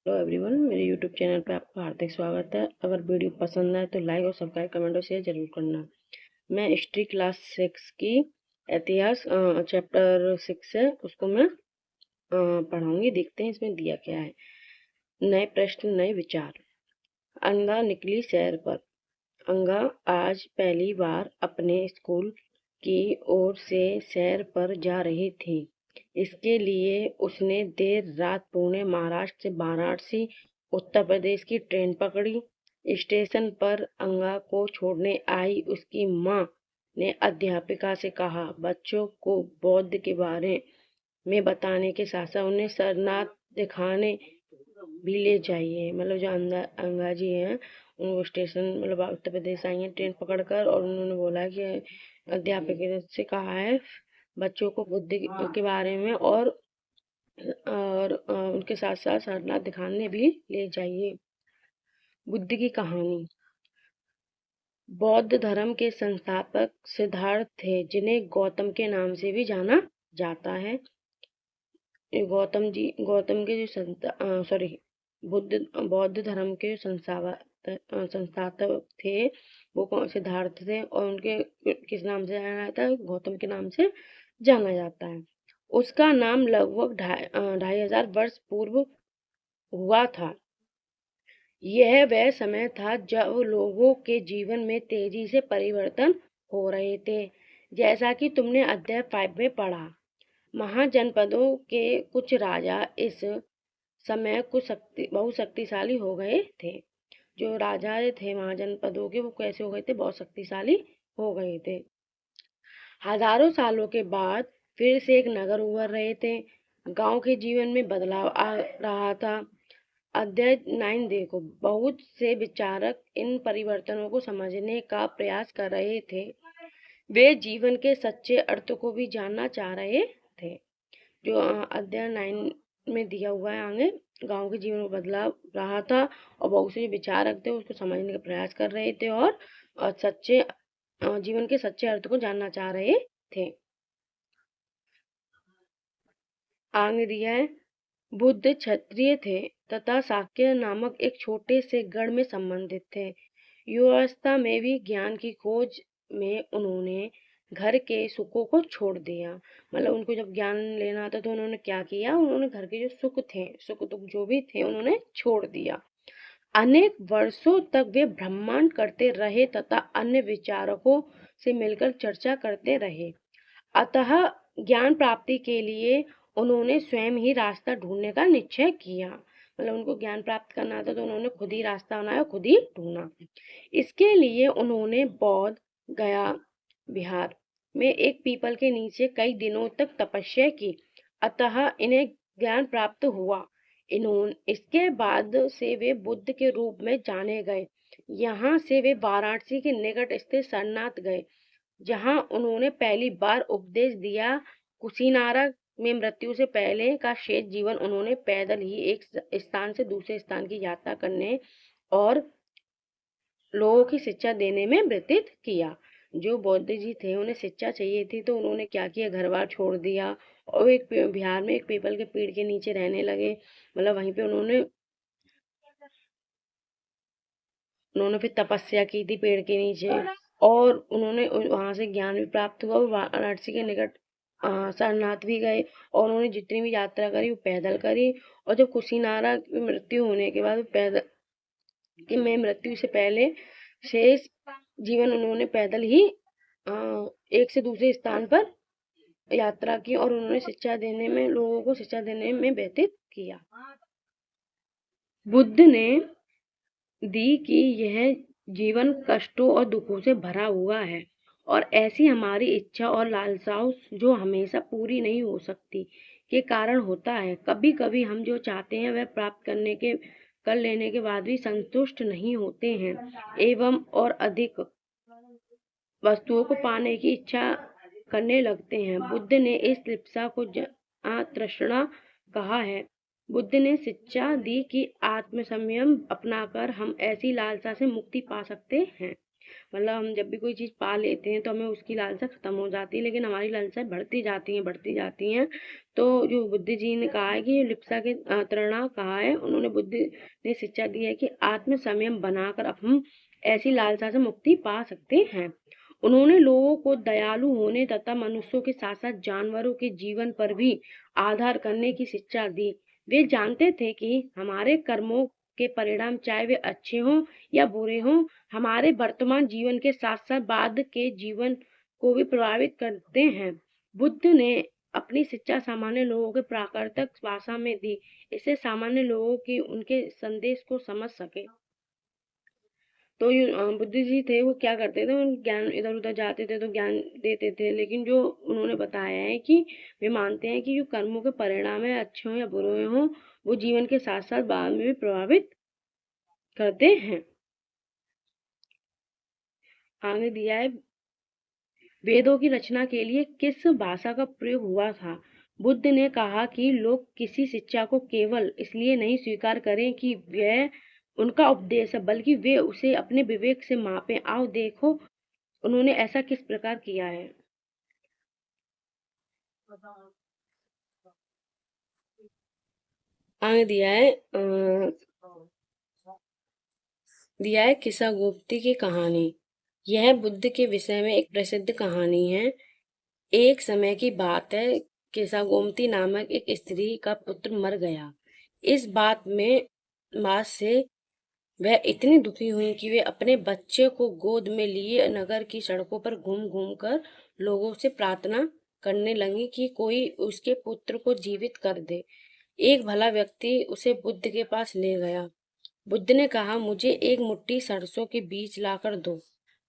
Hello everyone, मेरे YouTube channel पे आपका हार्दिक स्वागत है। अगर वीडियो पसंद आए तो लाइक और सब्सक्राइब, कमेंट और शेयर जरूर करना। मैं हिस्ट्री क्लास 6 की इतिहास चैप्टर 6 है, उसको मैं पढ़ाऊंगी। देखते हैं इसमें दिया क्या है। नए प्रश्न, नए विचार। अंगा निकली सैर पर। अंगा आज पहली बार अपने स्कूल की ओर से सैर पर जा रही थी। इसके लिए उसने देर रात पुणे महाराष्ट्र से वाराणसी उत्तर प्रदेश की ट्रेन पकड़ी। स्टेशन पर अंगा को छोड़ने आई उसकी माँ ने अध्यापिका से कहा, बच्चों को बौद्ध के बारे में बताने के साथ साथ उन्हें सरनाथ दिखाने भी ले जाइए। मतलब जो अंगा जी हैं, उनको स्टेशन मतलब उत्तर प्रदेश आई हैं ट्रेन पकड़कर, और उन्होंने बोला कि अध्यापक से कहा है बच्चों को बुद्ध के बारे में और उनके साथ साथ सरनाथ दिखाने भी ले जाइए। बुद्ध की कहानी। बौद्ध धर्म के संस्थापक सिद्धार्थ थे, जिन्हें गौतम के नाम से भी जाना जाता है। गौतम के जो बौद्ध धर्म के संस्थापक थे, वो सिद्धार्थ थे, और उनके किस नाम से जाना जाता है? गौतम के नाम से जाना जाता है। उसका नाम लगभग 2500 वर्ष पूर्व हुआ था। यह वह समय था जब लोगों के जीवन में तेजी से परिवर्तन हो रहे थे। जैसा कि तुमने अध्याय 5 में पढ़ा, महाजनपदों के कुछ राजा इस समय बहुत शक्तिशाली हो गए थे। जो राजा थे महाजनपदों के, वो कैसे हो गए थे? बहुत शक्तिशाली हो गए थे। हजारों सालों के बाद फिर से एक नगर उभर रहे थे। गांव के जीवन में बदलाव आ रहा था। अध्याय 9 देखो। बहुत से विचारक इन परिवर्तनों को समझने का प्रयास कर रहे थे। वे जीवन के सच्चे अर्थ को भी जानना चाह रहे थे। जो अध्याय 9 में दिया हुआ है, आगे गांव के जीवन में बदलाव रहा था, और बहुत से विचारक थे उसको समझने का प्रयास कर रहे थे, और सच्चे जीवन के सच्चे अर्थ को जानना चाह रहे थे। आगे दिया है, बुद्ध क्षत्रिय थे तथा शाक्य नामक एक छोटे से गढ़ में संबंधित थे। युवावस्था में भी ज्ञान की खोज में उन्होंने घर के सुखों को छोड़ दिया। मतलब उनको जब ज्ञान लेना था तो उन्होंने क्या किया? उन्होंने घर के जो सुख दुख जो भी थे, उन्होंने छोड़ दिया। अनेक वर्षों तक वे ब्रह्मांड करते रहे तथा अन्य विचारकों से मिलकर चर्चा करते रहे। अतः ज्ञान प्राप्ति के लिए उन्होंने स्वयं ही रास्ता ढूंढने का निश्चय किया। मतलब उनको ज्ञान प्राप्त करना था तो उन्होंने खुद ही रास्ता बनाया, खुद ही ढूंढा। इसके लिए उन्होंने बौद्ध गया बिहार में एक पीपल के नीचे कई दिनों तक तपस्या की। अतः इन्हें ज्ञान प्राप्त हुआ। इसके बाद से वे बुद्ध के रूप में जाने गए। यहाँ से वे वाराणसी के निकट स्थित सारनाथ गए, जहां उन्होंने पहली बार उपदेश दिया। कुशीनारा में मृत्यु से पहले का शेष जीवन उन्होंने पैदल ही एक स्थान से दूसरे स्थान की यात्रा करने और लोगों की शिक्षा देने में व्यतीत किया। जो बौद्ध जी थे, उन्हें शिक्षा चाहिए थी, तो उन्होंने क्या किया? घर बार छोड़ दिया और एक बिहार में एक पीपल के पेड़ के नीचे रहने लगे। मतलब वहीं पे उन्होंने उन्होंने फिर तपस्या की थी पेड़ के नीचे, और उन्होंने वहां से ज्ञान भी प्राप्त हुआ। वाराणसी के निकट सारनाथ भी गए, और उन्होंने जितनी भी यात्रा करी वो पैदल करी। और जब कुशीनारा की मृत्यु होने के बाद मृत्यु से पहले शेष जीवन उन्होंने पैदल ही एक से दूसरे स्थान पर यात्रा की, और उन्होंने लोगों को शिक्षा देने में व्यतीत किया। बुद्ध ने दी कि यह जीवन कष्टों और दुखों से भरा हुआ है, और ऐसी हमारी इच्छा और लालसाओं जो हमेशा पूरी नहीं हो सकती के कारण होता है। कभी कभी हम जो चाहते हैं वह प्राप्त कर लेने के बाद भी संतुष्ट नहीं होते हैं, एवं और अधिक वस्तुओं को पाने की इच्छा करने लगते हैं। बुद्ध ने इस लिप्सा को तृष्णा कहा है। बुद्ध ने शिक्षा दी कि आत्म संयम अपनाकर हम ऐसी लालसा से मुक्ति पा सकते हैं। मतलब हम जब भी कोई चीज़ पा लेते हैं तो हमें उसकी लालसा खत्म हो जाती है, लेकिन हमारी लालसाएं बढ़ती जाती हैं। तो जो बुद्ध जी ने कहा है कि लिप्सा के तृणा कहा है, उन्होंने बुद्ध ने शिक्षा दी है कि आत्म संयम बनाकर अब हम ऐसी लालसा से मुक्ति पा सकते हैं। उन्होंने लोगों को दयालु होने तथा मनुष्यों के साथ साथ जानवरों के जीवन पर भी आधार करने की शिक्षा दी। वे जानते थे कि हमारे कर्मों के परिणाम चाहे वे अच्छे हों या बुरे हों, हमारे वर्तमान जीवन के साथ साथ बाद के जीवन को भी प्रभावित करते हैं। बुद्ध ने अपनी शिक्षा सामान्य लोगों के प्राकृतिक भाषा में दी, इससे सामान्य लोगों की उनके संदेश को समझ सके। तो बुद्ध जी थे वो क्या करते थे, ज्ञान इधर उधर जाते थे तो ज्ञान देते थे, लेकिन जो उन्होंने बताया है कि वे मानते हैं कि जो कर्मों के परिणाम है अच्छे हों या बुरे हों, वो जीवन के साथ साथ बाद में भी प्रभावित करते हैं। आगे दिया है, वेदों की रचना के लिए किस भाषा का प्रयोग हुआ था? बुद्ध ने कहा कि लोग किसी शिक्षा को केवल इसलिए नहीं स्वीकार करें कि वह उनका उपदेश है, बल्कि वे उसे अपने विवेक से मापें। आओ देखो उन्होंने ऐसा किस प्रकार किया है। आगे दिया है किस्सा गोप्ती की कहानी। यह बुद्ध के विषय में एक प्रसिद्ध कहानी है। एक समय की बात है, किस्सा गोमती नामक एक स्त्री का पुत्र मर गया। इस बात से वह इतनी दुखी हुई कि वे अपने बच्चे को गोद में लिए नगर की सड़कों पर घूम घूम कर लोगों से प्रार्थना करने लगी कि कोई उसके पुत्र को जीवित कर दे। एक भला व्यक्ति उसे बुद्ध के पास ले गया। बुद्ध ने कहा, मुझे एक मुट्ठी सरसों के बीज लाकर दो,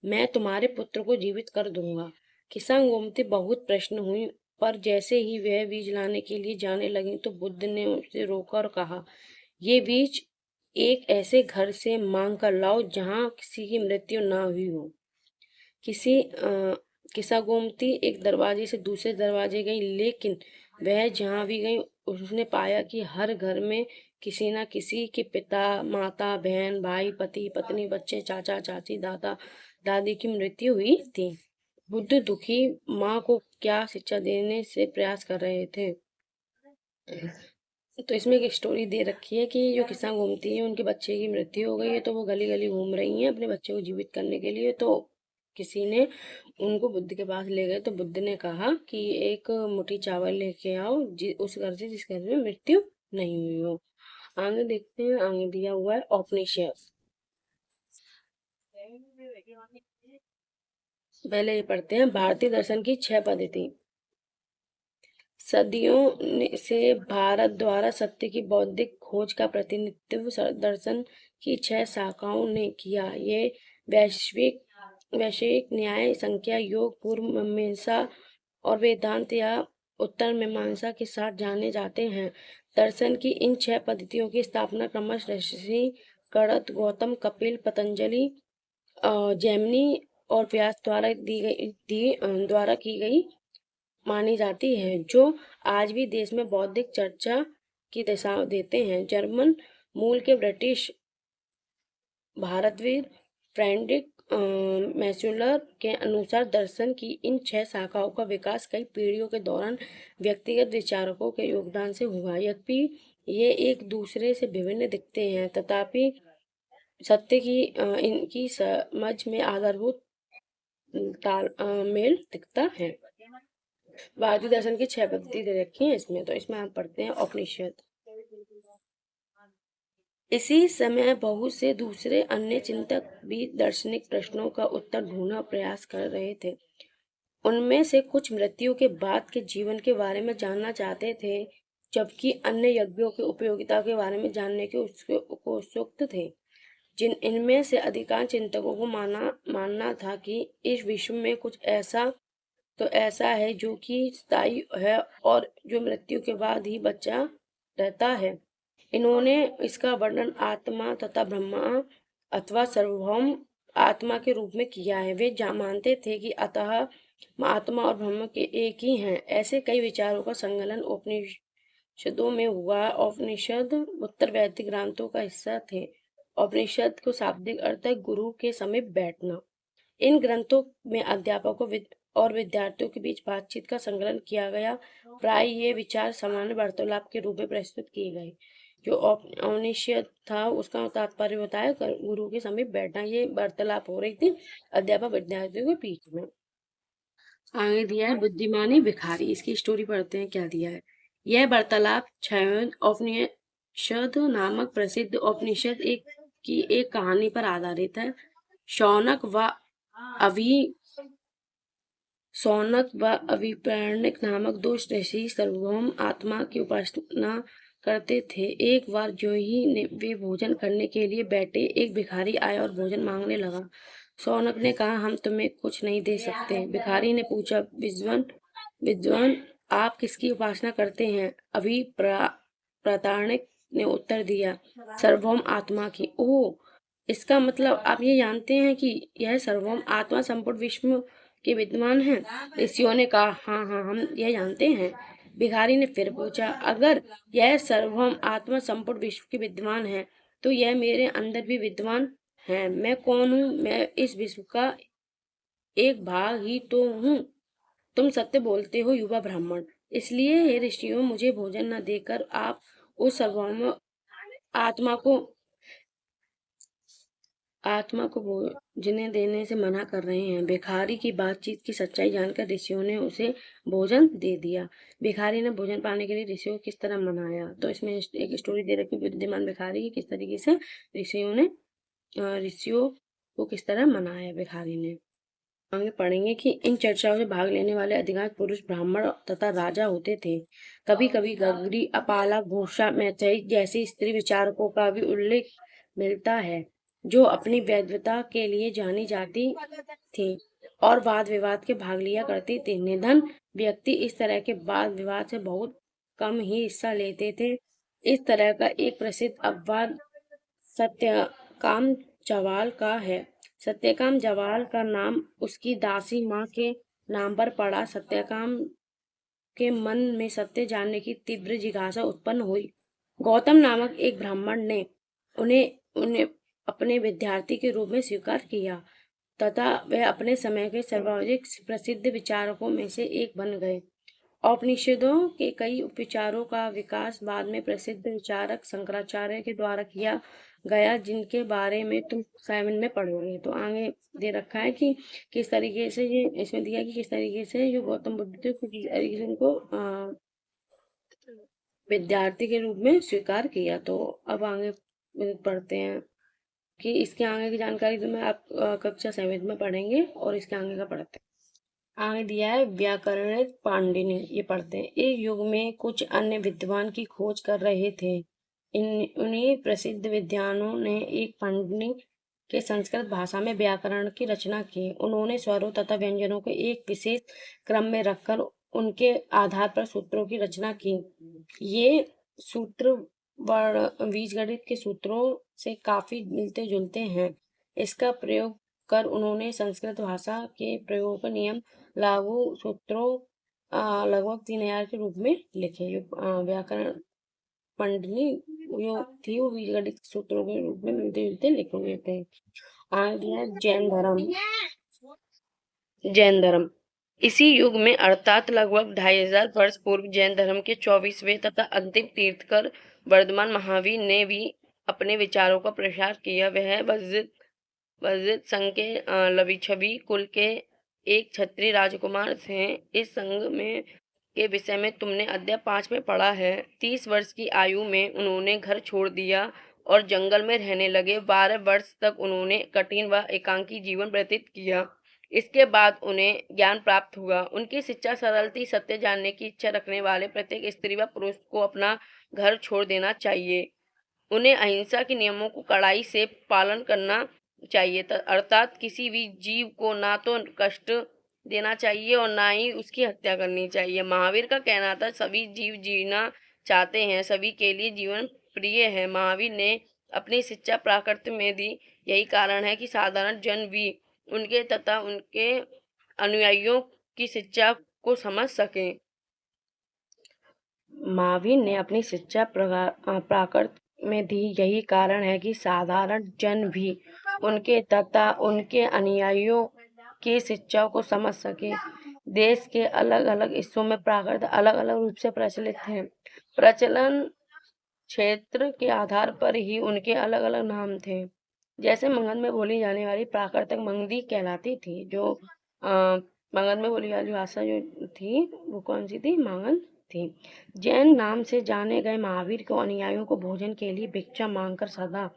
मैं तुम्हारे पुत्र को जीवित कर दूंगा। किसान गोमती बहुत प्रसन्न हुई, पर जैसे ही वह बीज लाने के लिए जाने लगी तो बुद्ध ने उसे रोका और कहा, ये बीज एक ऐसे घर से मांग कर लाओ जहाँ किसी की मृत्यु ना हुई हो। किस्सा गोमती एक दरवाजे से दूसरे दरवाजे गई, लेकिन वह जहाँ भी गई उसने पाया कि हर घर में किसी न किसी के पिता, माता, बहन, भाई, पति, पत्नी, बच्चे, चाचा, चाची, दादा, दादी की मृत्यु हुई थी। बुद्ध दुखी माँ को क्या शिक्षा देने से प्रयास कर रहे थे। तो इसमें एक स्टोरी दे रखी है कि जो किस्सा घूमती है उनके बच्चे की मृत्यु हो गई है, तो वो गली गली घूम रही हैं अपने बच्चे को जीवित करने के लिए। तो किसी ने उनको बुद्ध के पास ले गए, तो बुद्ध ने कहा कि एक मुट्ठी चावल लेके आओ उस घर से जिस घर में मृत्यु नहीं हुई हो। आगे देखते हैं, आगे दिया हुआ है उपनिषद। पहले ये पढ़ते हैं, भारतीय दर्शन की 6 पद्धति। सदियों से भारत द्वारा सत्य की बौद्धिक खोज का प्रतिनिधित्व दर्शन की 6 शाखाओं ने किया। ये वैश्विक न्याय, संख्या, योग, पूर्व मीमांसा और वेदांत या उत्तर मीमांसा के साथ जाने जाते हैं। दर्शन की इन 6 पद्धतियों की स्थापना क्रमशः ऋषि कणद, गौतम, कपिल, पतंजलि, जैमिनी और व्यास द्वारा की गई मानी जाती है, जो आज भी देश में बौद्धिक चर्चा की दिशा देते हैं। जर्मन मूल के ब्रिटिश भारतवीर फ्रेडरिक मैस्यूलर के अनुसार दर्शन की इन 6 शाखाओं का विकास कई पीढ़ियों के दौरान व्यक्तिगत विचारकों के योगदान से हुआ। यद्यपि ये एक दूसरे से विभिन्न दिखते हैं, तथापि सत्य की इनकी समझ में आधारभूत मेल दिखता है। भारतीय दर्शन की 6 पद्धति दे रखी है इसमें, तो इसमें आप पढ़ते हैं उपनिषद। इसी समय बहुत से दूसरे अन्य चिंतक भी दार्शनिक प्रश्नों का उत्तर ढूंढना प्रयास कर रहे थे। उनमें से कुछ मृत्यु के बाद के जीवन के बारे में जानना चाहते थे, जबकि अन्य यज्ञों की उपयोगिता के बारे में जानने के उत्सुक थे। इनमें से अधिकांश चिंतकों को मानना था कि इस विश्व में कुछ ऐसा है जो कि स्थायी है और जो मृत्यु के बाद ही बचा रहता है। इन्होंने इसका वर्णन आत्मा तथा ब्रह्मा अथवा सार्वभौम आत्मा के रूप में किया है। वे मानते थे कि अतः आत्मा और ब्रह्म के एक ही हैं। ऐसे कई विचारों का संकलन उपनिषदों में हुआ। उपनिषद उत्तर वैदिक ग्रंथों का हिस्सा थे। उपनिषद को शाब्दिक अर्थ है गुरु के समीप बैठना। इन ग्रंथों में अध्यापकों और विद्यार्थियों के बीच बातचीत का संकलन किया गया। प्राय ये विचार सामान्य वार्तालाप के रूप में प्रस्तुत किए गए। जो औपनिषद था उसका तात्पर्य बताया गुरु के समीप बैठना। ये वार्तालाप हो रही थी अध्यापक विद्यार्थियों के बीच में। आगे दिया है बुद्धिमानी भिखारी। इसकी स्टोरी पढ़ते हैं क्या दिया है। यह वार्तालाप छयोद उपनिषद नामक प्रसिद्ध उपनिषद की एक कहानी पर आधारित है। शौनक व अभिप्रणिक नामक दो ऋषि सार्वभौम आत्मा की उपासना करते थे। एक बार जो ही वे भोजन करने के लिए बैठे, एक भिखारी आया और भोजन मांगने लगा। शौनक ने कहा, हम तुम्हें कुछ नहीं दे सकते। भिखारी ने पूछा, विद्वान आप किसकी उपासना करते हैं? अभिप्रातार्णिक ने उत्तर दिया, सार्वभौम आत्मा की। ओह, इसका मतलब आप ये जानते हैं कि यह सार्वभौम आत्मा संपूर्ण विश्व के विद्वान हैं? ऋषियों ने कहा, हाँ हाँ, हम यह जानते हैं। भिखारी ने फिर पूछा, अगर यह सार्वभौम आत्मा संपूर्ण विश्व के विद्वान है, तो यह मेरे अंदर भी विद्वान है। मैं कौन हूँ? मैं इस विश्व का एक भाग ही तो हूँ। तुम सत्य बोलते हो युवा ब्राह्मण, इसलिए हे ऋषियों, मुझे भोजन न देकर आप उस सार्वभौम आत्मा को भोजन देने से मना कर रहे हैं। भिखारी की बातचीत की सच्चाई जानकर ऋषियों ने उसे भोजन दे दिया। भिखारी ने भोजन पाने के लिए ऋषियों को किस तरह मनाया? तो इसमें एक स्टोरी दे रखी, बुद्धिमान भिखारी की किस तरीके से ऋषियों को किस तरह मनाया भिखारी ने। आगे पढ़ेंगे कि इन चर्चाओं में भाग लेने वाले अधिकांश पुरुष ब्राह्मण तथा राजा होते थे। कभी कभी गगरी, अपाला, घोषा, मैत्रेयी जैसी स्त्री विचारकों का भी उल्लेख मिलता है, जो अपनी वैधता के लिए जानी जाती थी और वाद विवाद के भाग लिया करती थी। निधन व्यक्ति इस तरह के वाद विवाद से बहुत कम ही हिस्सा लेते थे। इस तरह का एक प्रसिद्ध अपवाद सत्यकाम जवाल का है। सत्यकाम जवाल का नाम उसकी दासी माँ के नाम पर पड़ा। सत्यकाम के मन में सत्य जानने की तीव्र जिज्ञासा उत्पन्न हुई। गौतम नामक एक ब्राह्मण ने उन्हें अपने विद्यार्थी के रूप में स्वीकार किया तथा वह अपने समय के सर्वाधिक प्रसिद्ध विचारकों में से एक बन गए। उपनिषदों के कई उपविचारों का विकास बाद में प्रसिद्ध विचारक शंकराचार्य के द्वारा किया गया, जिनके बारे में तुम 7 में पढ़ोगे। तो आगे दे रखा है कि किस तरीके से ये इसमें दिया कि किस तरीके से जो गौतम बुद्ध थे किस तरीके से उनको विद्यार्थी के रूप में स्वीकार किया। तो अब आगे पढ़ते हैं कि इसके आगे की जानकारी तो मैं आप कक्षा 7 में पढ़ेंगे और इसके आगे का पढ़ते हैं। आगे दिया है व्याकरणिक पाणिनि। ये पढ़ते हैं। एक युग में कुछ अन्य विद्वान की खोज कर रहे थे। उन्हीं प्रसिद्ध विद्वानों ने एक पाणिनि के संस्कृत भाषा में व्याकरण की रचना की। उन्होंने स्वरों तथा व्यंजनों को एक विशेष क्रम में रखकर उनके आधार पर सूत्रों की रचना की। ये सूत्र बीजगणित के सूत्रों से काफी मिलते जुलते हैं। इसका प्रयोग कर उन्होंने संस्कृत भाषा के प्रयोग नियम लागू सूत्रों लगभग 3000 के रूप में लिखे। व्याकरण पाणिनि जो थी वो बीजगणित सूत्रों के रूप में मिलते जुलते लिखे हुए थे। आगे जैन धर्म। इसी युग में अर्थात लगभग 2500 वर्ष पूर्व जैन धर्म के 24वें तथा अंतिम तीर्थकर वर्धमान महावीर ने भी अपने विचारों का प्रसार किया। वह वज्जित संघ के लविछवी कुल के एक क्षत्रिय राजकुमार थे। इस संघ में के विषय में तुमने अध्याय 5 में पढ़ा है। 30 वर्ष की आयु में उन्होंने घर छोड़ दिया और जंगल में रहने लगे। 12 वर्ष तक उन्होंने कठिन व एकांकी जीवन व्यतीत किया। इसके बाद उन्हें ज्ञान प्राप्त हुआ। उनकी शिक्षा सरल थी। सत्य जानने की इच्छा रखने वाले प्रत्येक स्त्री व पुरुष को अपना घर छोड़ देना चाहिए। उन्हें अहिंसा के नियमों को कड़ाई से पालन करना चाहिए, अर्थात किसी भी जीव को ना तो कष्ट देना चाहिए और ना ही उसकी हत्या करनी चाहिए। महावीर का कहना था, सभी जीव जीना चाहते हैं, सभी के लिए जीवन प्रिय है। महावीर ने अपनी शिक्षा प्राकृत में दी। यही कारण है कि साधारण जन भी उनके तथा उनके अनुयायियों की शिक्षा को समझ सके। महावीर ने अपनी शिक्षा प्राकृत में दी। यही कारण है कि साधारण जन भी उनके तथा उनके अनुयायियों की शिक्षाओं को समझ सके। देश के अलग अलग हिस्सों में प्राकृत अलग अलग रूप से प्रचलित है। प्रचलन क्षेत्र के आधार पर ही उनके अलग अलग नाम थे। जैसे मगध में बोली जाने वाली प्राकृतिक मंगधी कहलाती थी। जो मगध में बोली वाली भाषा जो थी वो कौन सी थी? मगध थी। जैन नाम से जाने गए महावीर को अनुयायियों को भोजन के लिए भिक्षा मांगकर सदा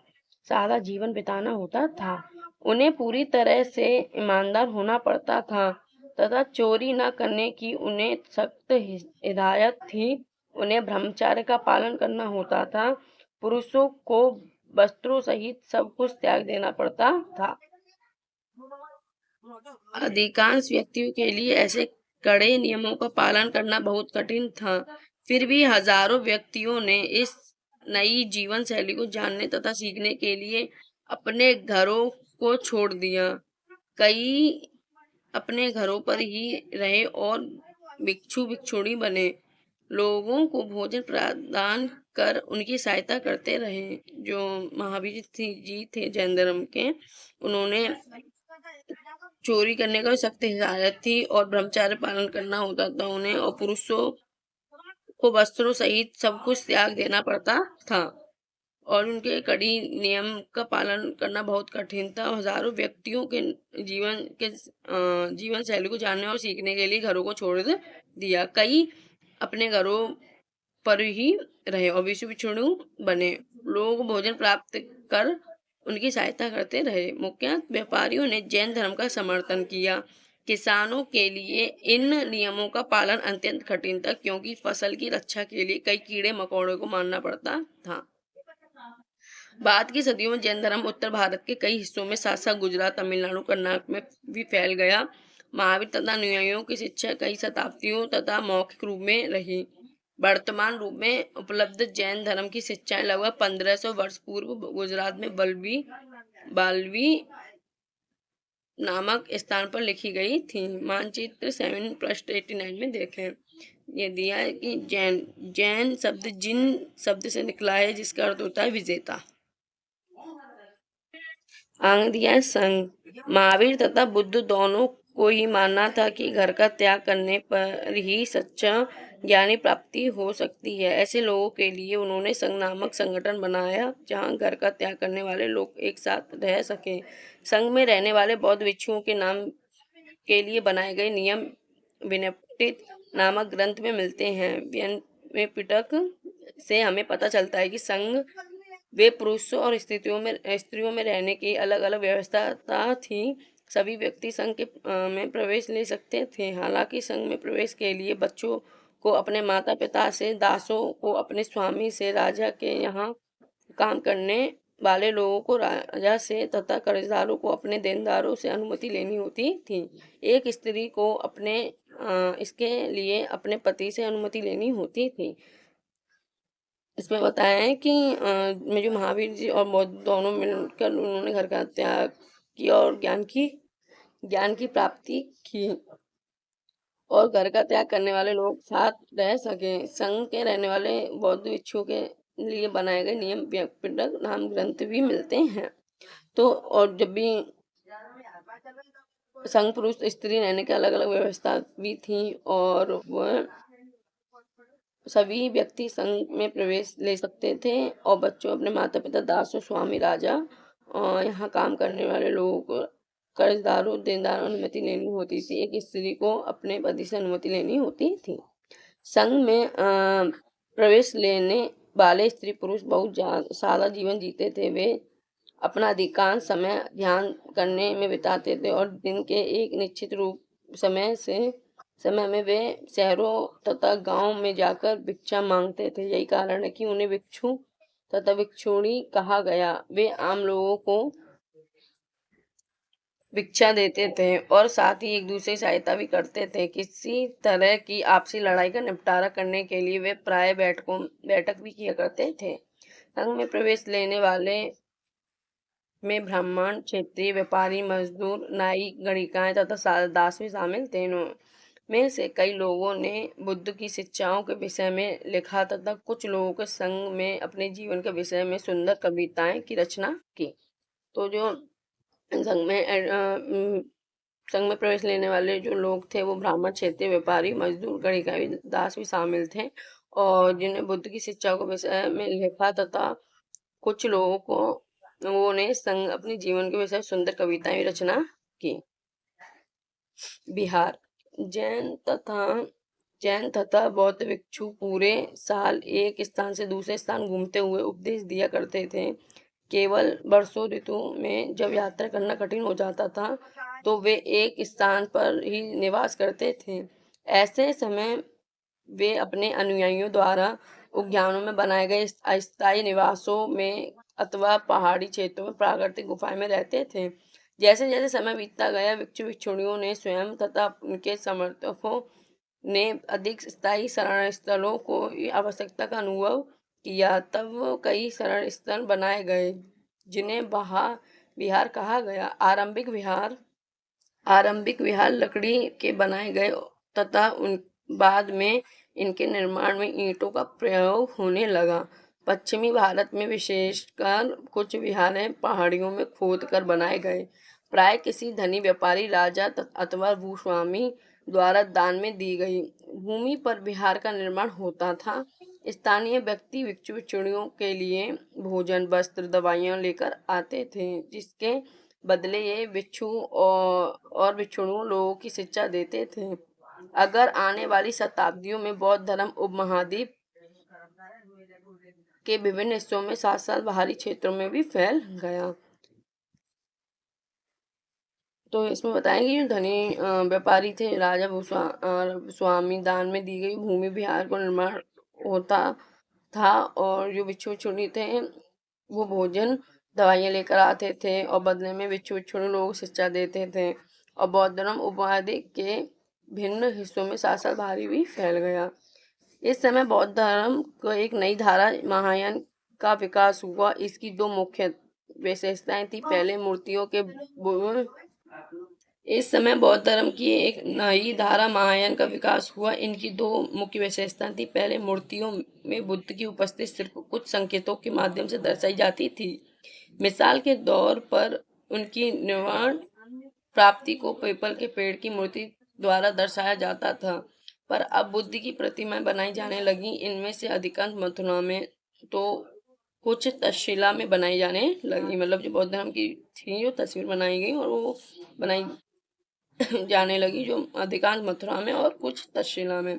सादा जीवन बिताना होता था। उन्हें पूरी तरह से ईमानदार होना पड़ता था तथा चोरी न करने की उन्हें सख्त हिदायत थी। उन्हें ब्रह्मचर्य का पालन करना होता था। पुरुषों को वस्त्रों सहित सब कुछ त्याग देना पड़ता था। अधिकांश व्यक्तियों के लिए ऐसे कड़े नियमों का पालन करना बहुत कठिन था। फिर भी हजारों व्यक्तियों ने इस नई जीवन शैली को जानने तथा सीखने के लिए अपने घरों को छोड़ दिया। कई अपने घरों पर ही रहे और भिक्षु भिक्षुणी बने। लोगों को भोजन प्रदान कर उनकी सहायता करते रहे। जो महावीर जी थे जैन धर्म के, उन्होंने चोरी करने का सख्त हिदायत थी और ब्रह्मचर्य पालन करना होता था उन्हें, और पुरुषों को वस्त्रों सहित सब कुछ त्याग देना पड़ता था और उनके कड़ी नियम का पालन करना बहुत कठिन था। हजारों व्यक्तियों के जीवन शैली को जानने और सीखने के लिए घरों को छोड़ दिया। कई अपने घरों पर ही रहे और विश्व भिक्षुणी बने। लोग भोजन प्राप्त कर उनकी सहायता करते रहे। मुख्य व्यापारियों ने जैन धर्म का समर्थन किया। किसानों के लिए इन नियमों का पालन अत्यंत कठिन था क्योंकि फसल की रक्षा के लिए कई कीड़े मकोड़ों को मारना पड़ता था। बाद की सदियों में जैन धर्म उत्तर भारत के कई हिस्सों में साथ साथ गुजरात, तमिलनाडु, कर्नाटक में भी फैल गया। महावीर तथा अनुयायियों की शिक्षा कई शताब्दियों तथा मौखिक रूप में रही। वर्तमान रूप में उपलब्ध जैन धर्म की शिक्षाएं लगभग 1500 वर्ष पूर्व गुजरात में बालवी नामक स्थान पर लिखी गई थी। मानचित्र 7/89 में देखें। ये दिया है कि जैन शब्द जिन शब्द से निकला है जिसका अर्थ होता है विजेता। आगे दिया है संघ। महावीर तथा बुद्ध दोनों को ही मानना था कि घर का त्याग करने पर ही सच्चा ज्ञानी प्राप्ति हो सकती है। ऐसे लोगों के लिए उन्होंने संघ नामक संगठन बनाया जहां घर का त्याग करने वाले लोग एक साथ रह सकें। संघ में रहने वाले बौद्ध भिक्षुओं के नाम के लिए बनाए गए नियम विनयपिटक नामक ग्रंथ में मिलते हैं। विनयपिटक से हमें पता चलता है कि संघ वे पुरुषों और स्त्रियों में रहने की अलग अलग व्यवस्था थी। सभी व्यक्ति संघ के में प्रवेश ले सकते थे। हालांकि संघ में प्रवेश के लिए बच्चों को अपने माता पिता से, दासों को अपने स्वामी से, राजा के यहाँ काम करने वाले लोगों को राजा से तथा कर्जदारों को अपने देनदारों से अनुमति लेनी होती थी। एक स्त्री को इसके लिए अपने पति से अनुमति लेनी होती थी। इसमें बताया है कि में जो महावीर जी और बौद्ध दोनों मिलकर उन्होंने घर का त्याग किया और ज्ञान की प्राप्ति की और घर का त्याग करने वाले लोग साथ रह सके। संघ के रहने वाले बौद्ध भिक्षुओं के लिए बनाए गए नियम विनयपिटक नाम ग्रंथ भी मिलते हैं। तो और जब भी संघ पुरुष स्त्री रहने की अलग अलग व्यवस्था भी थी और वह सभी व्यक्ति संघ में प्रवेश ले सकते थे और बच्चों, अपने माता पिता, दासों, स्वामी, राजा और यहाँ काम करने वाले लोगों को, कर्जदारों, देनदारों अनुमति लेनी होती थी। एक स्त्री को अपने पति से अनुमति लेनी होती थी। संघ में प्रवेश लेने वाले स्त्री पुरुष बहुत सादा जीवन जीते थे। वे अपना अधिकांश समय ध्यान करने में बिताते थे और दिन के एक निश्चित रूप समय में वे शहरों तथा गांव में जाकर भिक्षा मांगते थे। यही कारण है कि उन्हें भिक्षु तथा भिक्षुणी कहा गया। वे आम लोगों को भिक्षा देते थे और साथ ही एक दूसरे की सहायता भी करते थे। किसी तरह की आपसी लड़ाई का निपटारा करने के लिए वे प्राय बैठक भी किया करते थे। संघ में प्रवेश लेने वाले में ब्राह्मण, क्षत्रिय, व्यापारी, मजदूर, नाई, गणिकाएं तथा दास भी शामिल थे। में से कई लोगों ने बुद्ध की शिक्षाओं के विषय में लिखा तथा कुछ लोगों के संग में अपने जीवन के विषय में सुंदर कविताएं की रचना की। तो जो संग में संघ में प्रवेश लेने वाले जो लोग थे वो ब्राह्मण, क्षेत्रीय, व्यापारी, मजदूर, गणिकावी, दास भी शामिल थे, और जिन्हें बुद्ध की शिक्षा को विषय में लिखा, तथा कुछ लोगों को वो ने संघ अपने जीवन के विषय सुंदर कविताएं भी रचना की। बिहार। जैन तथा बौद्ध भिक्षु पूरे साल एक स्थान से दूसरे स्थान घूमते हुए उपदेश दिया करते थे। केवल वर्षों ऋतु में जब यात्रा करना कठिन हो जाता था तो वे एक स्थान पर ही निवास करते थे। ऐसे समय वे अपने अनुयायियों द्वारा उद्यानों में बनाए गए अस्थायी निवासों में अथवा पहाड़ी क्षेत्रों में प्राकृतिक गुफाएं में रहते थे। जैसे जैसे समय बीतता गया, भिक्षु भिक्षुणियों ने स्वयं तथा उनके समर्थकों ने अधिक स्थायी शरण स्थलों को आवश्यकता का अनुभव किया। तब कई शरण स्थल बनाए गए जिन्हें विहार कहा गया। आरंभिक विहार लकड़ी के बनाए गए तथा उन बाद में इनके निर्माण में ईंटों का प्रयोग होने लगा। पश्चिमी भारत में विशेषकर कुछ विहारें पहाड़ियों में खोद कर बनाए गए, प्राय किसी धनी व्यापारी, राजा अथवा भूस्वामी द्वारा दान में दी गई भूमि पर विहार का निर्माण होता था। स्थानीय व्यक्ति भिक्षु भिक्षुणियों के लिए भोजन, वस्त्र, दवाइयाँ लेकर आते थे, जिसके बदले ये भिक्षु और भिक्षुणों लोगों की शिक्षा देते थे। अगर आने वाली शताब्दियों में बौद्ध धर्म उपमहाद्वीप के विभिन्न हिस्सों में साथ साथ बाहरी क्षेत्रों में भी फैल गया। तो इसमें बताएंगे जो धनी व्यापारी थे, राजा स्वामी, दान में दी गई भूमि विहार को निर्माण होता था, और जो भिक्षु भिक्षुणी थे वो भोजन, दवाइयाँ लेकर आते थे और बदले में भिक्षु भिक्षुणी लोगों को शिक्षा देते थे। और बौद्ध धर्म उपमहाद्वीप के भिन्न हिस्सों में साथ साथ बाहरी भी फैल गया। इस समय बौद्ध धर्म को एक नई धारा महायान का विकास हुआ। इसकी दो मुख्य विशेषताएं थी। पहले मूर्तियों के इस समय बौद्ध धर्म की एक नई धारा महायान का विकास हुआ। इनकी दो मुख्य विशेषताएं थी। पहले मूर्तियों में बुद्ध की उपस्थिति सिर्फ कुछ संकेतों के माध्यम से दर्शाई जाती थी। मिसाल के तौर पर उनकी निर्वाण प्राप्ति को पीपल के पेड़ की मूर्ति द्वारा दर्शाया जाता था, पर अब बुद्ध की प्रतिमाएं बनाई जाने लगी। इनमें से अधिकांश मथुरा में तो कुछ तक्षशिला में बनाई जाने लगी। मतलब जो बौद्ध धर्म की थी जो तस्वीर बनाई गई और वो बनाई जाने लगी, जो अधिकांश मथुरा में और कुछ तक्षशिला में।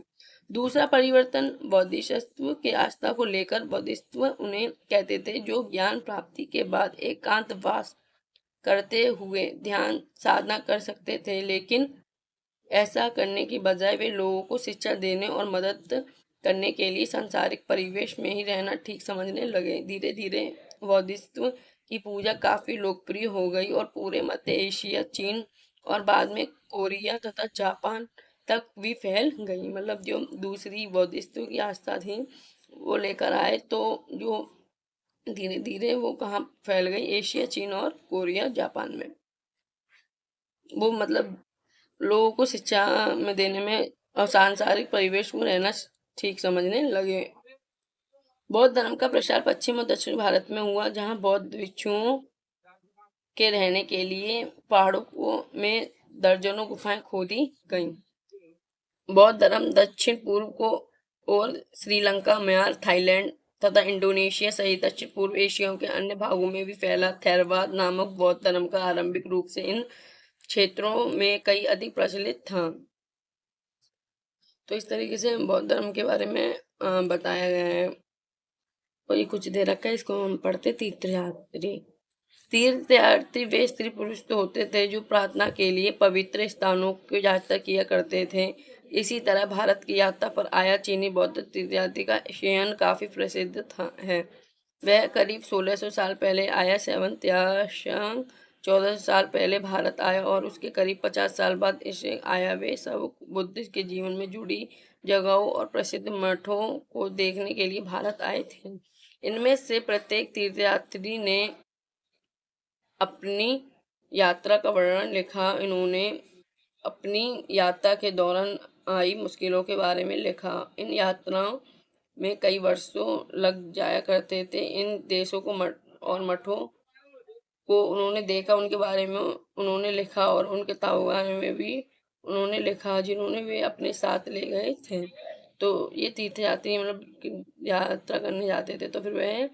दूसरा परिवर्तन बौद्धिशत्व के आस्था को लेकर। बौद्धिस्त्व उन्हें कहते थे जो ज्ञान प्राप्ति के बाद एकांतवास करते हुए ध्यान साधना कर सकते थे, लेकिन ऐसा करने की बजाय वे लोगों को शिक्षा देने और मदद करने के लिए सांसारिक परिवेश में ही रहना ठीक समझने लगे। धीरे धीरे बौद्धिस्त्व की पूजा काफी लोकप्रिय हो गई और पूरे मध्य एशिया, चीन और बाद में कोरिया तथा जापान तक भी फैल गई। मतलब जो दूसरी बौद्धिस्त्व की आस्था थी वो लेकर आए, तो जो धीरे धीरे वो कहाँ फैल गई, एशिया, चीन और कोरिया, जापान में। वो मतलब लोगों को शिक्षा में देने में और सांसारिक परिवेश में रहना ठीक समझने लगे। बौद्ध धर्म का प्रसार पश्चिम और दक्षिण भारत में हुआ, जहाँ बौद्ध भिक्षुओं के रहने के लिए पहाड़ों में दर्जनों गुफाएं खोदी गईं। बौद्ध धर्म दक्षिण पूर्व को और श्रीलंका, म्यांमार, थाईलैंड तथा इंडोनेशिया सहित दक्षिण पूर्व एशिया के अन्य भागों में भी फैला। थेरवाद नामक बौद्ध धर्म का आरंभिक रूप से इन क्षेत्रों में कई अधिक प्रचलित था। तो इस तरीके से बौद्ध धर्म के बारे में बताया गया है। और ये कुछ दे रखा है, इसको हम पढ़ते। तीर्थयात्री वे स्त्री पुरुष तो होते थे जो प्रार्थना के लिए पवित्र स्थानों की यात्रा किया करते थे। इसी तरह भारत की यात्रा पर आया चीनी बौद्ध तीर्थयात्री का शेयन काफी प्रसिद्ध है। वह करीब 1600 साल पहले आया। सेवन त्याशंग 1400 साल पहले भारत आया और उसके करीब 50 साल बाद इसे आया। वे सब बुद्ध के जीवन में जुड़ी जगहों और प्रसिद्ध मठों को देखने के लिए भारत आए थे। इनमें से प्रत्येक तीर्थयात्री ने अपनी यात्रा का वर्णन लिखा। इन्होंने अपनी यात्रा के दौरान आई मुश्किलों के बारे में लिखा। इन यात्राओं में कई वर्षों लग जाया करते थे। इन देशों को मठों को उन्होंने देखा, उनके बारे में उन्होंने लिखा और उन किताबों के बारे में भी उन्होंने लिखा जिन्होंने वे अपने साथ ले गए थे। तो ये तीर्थ यात्री मतलब यात्रा करने जाते थे तो फिर वह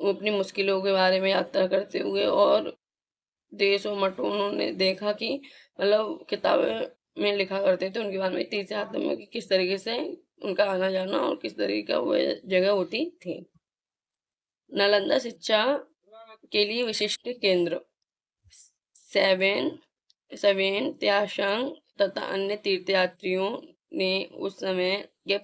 वो अपनी मुश्किलों के बारे में यात्रा करते हुए और देश और मठों उन्होंने देखा कि मतलब किताबें में लिखा करते थे उनके बारे में तीर्थ यात्रा में कि किस तरीके से उनका आना जाना और किस तरीके का वह जगह होती थी। नालंदा शिक्षा के लिए विशिष्ट केंद्र सेवेन सवेन त्याशंग तथा अन्य तीर्थयात्रियों ने उस समय के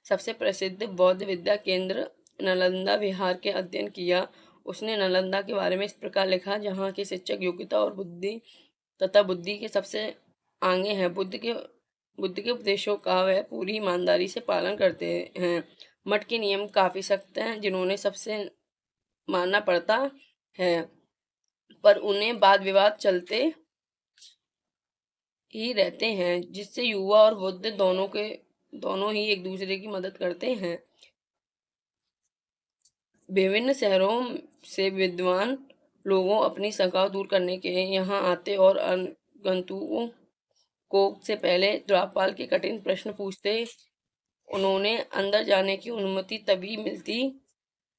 सबसे प्रसिद्ध बौद्ध विद्या केंद्र नालंदा विहार के अध्ययन किया। उसने नालंदा के बारे में इस प्रकार लिखा, जहाँ के शिक्षक योग्यता और बुद्धि के सबसे आगे हैं। बुद्ध के उपदेशों का वह पूरी ईमानदारी से पालन करते हैं। मठ के नियम काफी सख्त हैं जिन्होंने सबसे मानना पड़ता है, पर उन्हें वाद विवाद चलते ही रहते हैं जिससे युवा और बुद्ध दोनों ही एक दूसरे की मदद करते हैं। विभिन्न शहरों से विद्वान लोगों अपनी शंकाओं दूर करने के यहाँ आते और आगंतुकों को से पहले द्वारपाल के कठिन प्रश्न पूछते। उन्होंने अंदर जाने की अनुमति तभी मिलती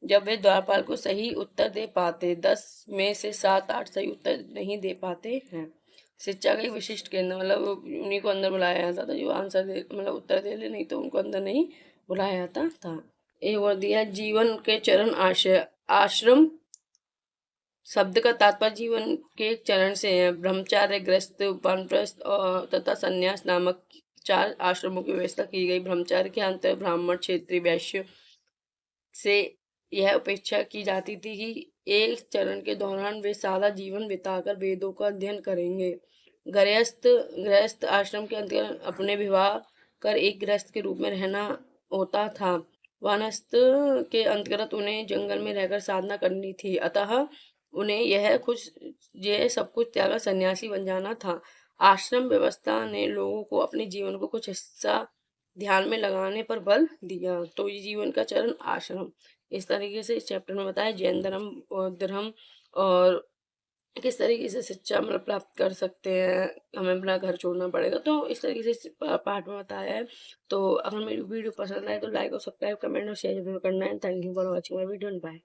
जब वे द्वारपाल को सही उत्तर दे पाते। 10 में से 7-8 सही उत्तर नहीं दे पाते हैं। शिक्षा का एक विशिष्ट केंद्र मतलब उन्हीं को अंदर बुलाया जाता था जो आंसर दे मतलब उत्तर दे ले, नहीं तो उनको अंदर नहीं बुलाया जाता था। एक और दिया जीवन के चरण आशय। आश्रम शब्द का तात्पर्य जीवन के एक चरण से है। ब्रह्मचार्य, गृहस्थ, वानप्रस्थ और तथा संन्यास नामक 4 आश्रमों की व्यवस्था की गई। ब्रह्मचार्य के अंतर ब्राह्मण, क्षत्रिय, वैश्य से यह अपेक्षा की जाती थी कि एक चरण के दौरान वे सादा जीवन बिताकर वेदों का अध्ययन करेंगे। गृहस्थ आश्रम के अंतर्गत अपने विवाह कर एक गृहस्थ के रूप में रहना होता था। वानस्थ के अंतर्गत उन्हें जंगल में रहकर साधना करनी थी, अतः उन्हें यह सब कुछ त्याग सन्यासी बन जाना था। आश्रम व्यवस्था ने लोगों को अपने जीवन को कुछ हिस्सा ध्यान में लगाने पर बल दिया। तो ये जीवन का चरण आश्रम इस तरीके से इस चैप्टर में बताया जैन धर्म, बौद्ध धर्म और किस तरीके से शिक्षा मतलब प्राप्त कर सकते हैं, हमें अपना घर छोड़ना पड़ेगा। तो इस तरीके से इस पाठ में बताया है। तो अगर मेरी वीडियो पसंद आए तो लाइक और सब्सक्राइब, कमेंट और शेयर जरूर करना है। Thank you for watching my video, bye.